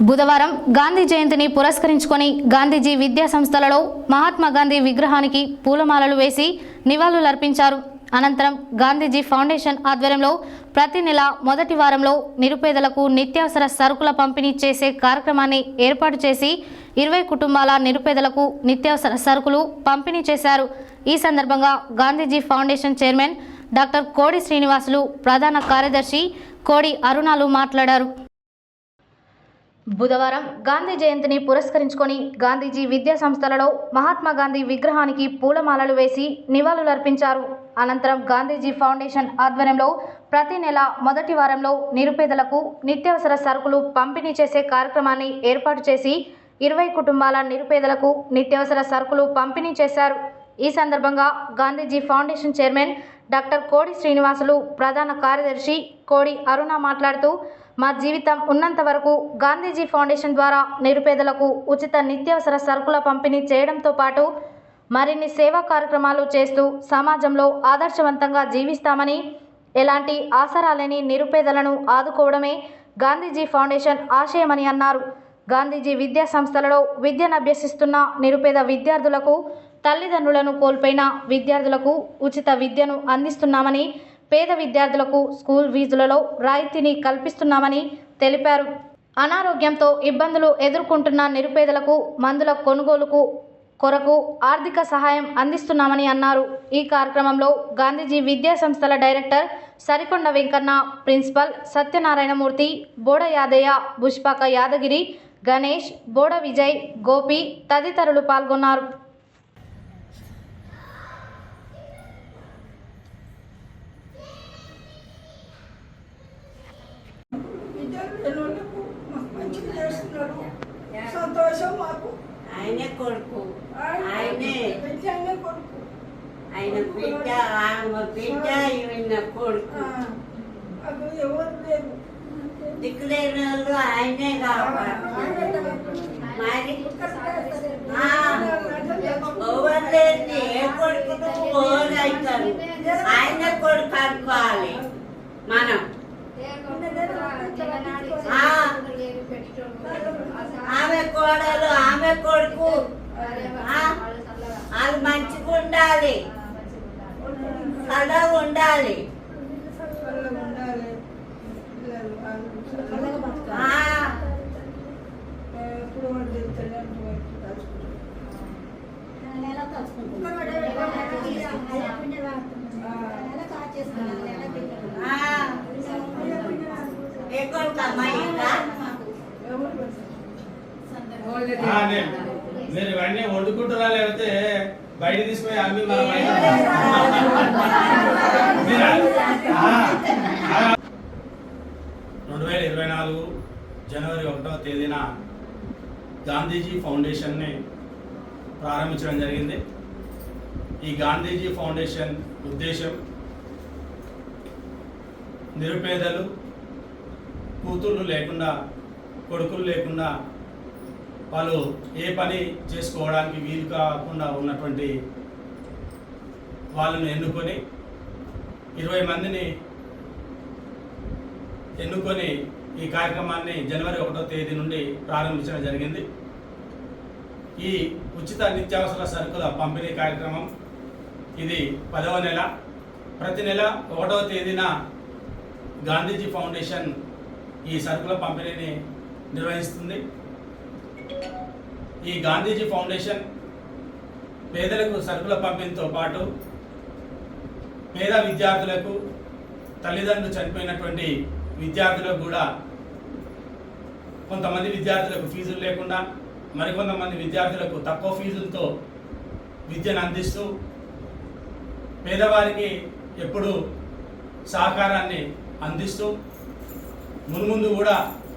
బుధవారం గాంధీ జయంతిని పురస్కరించుకొని గాంధీజీ విద్యా సంస్థలలో మహాత్మా గాంధీ విగ్రహానికి పూలమాలలు వేసి నివాళులర్పించారు. అనంతరం గాంధీజీ ఫౌండేషన్ ఆధ్వర్యంలో ప్రతి నెల మొదటి వారంలో నిరుపేదలకు నిత్యావసర సరుకుల పంపిణీ చేసే కార్యక్రమాన్ని ఏర్పాటు చేసి 20 కుటుంబాల నిరుపేదలకు నిత్యావసర సరుకులు పంపిణీ చేశారు. ఈ సందర్భంగా గాంధీజీ ఫౌండేషన్ చైర్మన్ డాక్టర్ కోడి శ్రీనివాసులు, ప్రధాన కార్యదర్శి కోడి అరుణాలు మాట్లాడారు. బుధవారం గాంధీ జయంతిని పురస్కరించుకొని గాంధీజీ విద్యా సంస్థలలో మహాత్మా గాంధీ విగ్రహానికి పూలమాలలు వేసి నివాళులర్పించారు. అనంతరం గాంధీజీ ఫౌండేషన్ ఆధ్వర్యంలో ప్రతి నెల మొదటి వారంలో నిరుపేదలకు నిత్యావసర సరుకులు పంపిణీ చేసే కార్యక్రమాన్ని ఏర్పాటు చేసి 20 కుటుంబాల నిరుపేదలకు నిత్యావసర సరుకులు పంపిణీ చేశారు. ఈ సందర్భంగా గాంధీజీ ఫౌండేషన్ చైర్మన్ డాక్టర్ కోడి శ్రీనివాసులు, ప్రధాన కార్యదర్శి కోడి అరుణ మాట్లాడుతూ, మా జీవితం ఉన్నంత వరకు గాంధీజీ ఫౌండేషన్ ద్వారా నిరుపేదలకు ఉచిత నిత్యావసర సరుకుల పంపిణీ చేయడంతో పాటు మరిన్ని సేవా కార్యక్రమాలు చేస్తూ సమాజంలో ఆదర్శవంతంగా జీవిస్తామని, ఎలాంటి ఆసరా లేని నిరుపేదలను ఆదుకోవడమే గాంధీజీ ఫౌండేషన్ ఆశయమని అన్నారు. గాంధీజీ విద్యా సంస్థలలో విద్యను అభ్యసిస్తున్న నిరుపేద విద్యార్థులకు, తల్లిదండ్రులను కోల్పోయిన విద్యార్థులకు ఉచిత విద్యను అందిస్తున్నామని, పేద విద్యార్థులకు స్కూల్ ఫీజులలో రాయితీని కల్పిస్తున్నామని తెలిపారు. అనారోగ్యంతో ఇబ్బందులు ఎదుర్కొంటున్న నిరుపేదలకు మందుల కొనుగోలుకు కొరకు ఆర్థిక సహాయం అందిస్తున్నామని అన్నారు. ఈ కార్యక్రమంలో గాంధీజీ విద్యా సంస్థల డైరెక్టర్ సరికొండ వెంకన్న, ప్రిన్సిపల్ సత్యనారాయణమూర్తి, బోడ యాదయ్య, పుష్పక యాదగిరి, గణేష్, బోడ విజయ్, గోపి తదితరులు పాల్గొన్నారు. సంతోషం మాకు. ఆయనే కొడుకు, ఆయనే కొడుకు, ఆయన బిడ్డ, ఆమె బిడ్డ, ఈయన కొడుకు. ఎవరు లేరు, దిక్కులేని వాళ్ళు ఆయనే కావాలి. మరి ఎవరు లేని ఏ కొడుకు ఓరు అవుతారు, ఆయన కొడుకు అనుకోవాలి మనం. ఆమె కోడలు, ఆమె కొడుకు వాళ్ళు మంచిగా ఉండాలి, చల్లగా ఉండాలి. ఏ కొడుకు అమ్మాయి మీరు ఇవన్నీ వండుకుంటున్నా, లేకపోతే బయట తీసుకుపోయి అమ్మి మన 2024 జనవరి 1వ తేదీన గాంధీజీ ఫౌండేషన్ని ప్రారంభించడం జరిగింది. ఈ గాంధీజీ ఫౌండేషన్ ఉద్దేశం నిరుపేదలు, కూతుళ్ళు లేకుండా, కొడుకులు లేకుండా, వాళ్ళు ఏ పని చేసుకోవడానికి వీలు కాకుండా ఉన్నటువంటి వాళ్ళను ఎన్నుకొని 20 మందిని ఎన్నుకొని ఈ కార్యక్రమాన్ని జనవరి 1వ తేదీ నుండి ప్రారంభించడం జరిగింది. ఈ ఉచిత నిత్యావసర సరుకుల పంపిణీ కార్యక్రమం ఇది 10వ నెల. ప్రతి నెల 1వ తేదీన గాంధీజీ ఫౌండేషన్ ఈ సరుకుల పంపిణీని నిర్వహిస్తుంది. ఈ గాంధీజీ ఫౌండేషన్ పేదలకు సరుకుల పంపిణీతో పాటు పేద విద్యార్థులకు, తల్లిదండ్రులు చనిపోయినటువంటి విద్యార్థులకు కూడా, కొంతమంది విద్యార్థులకు ఫీజులు లేకుండా, మరికొంతమంది విద్యార్థులకు తక్కువ ఫీజులతో విద్యను అందిస్తూ పేదవారికి ఎప్పుడూ సహకారాన్ని అందిస్తూ మున్ముందు కూడా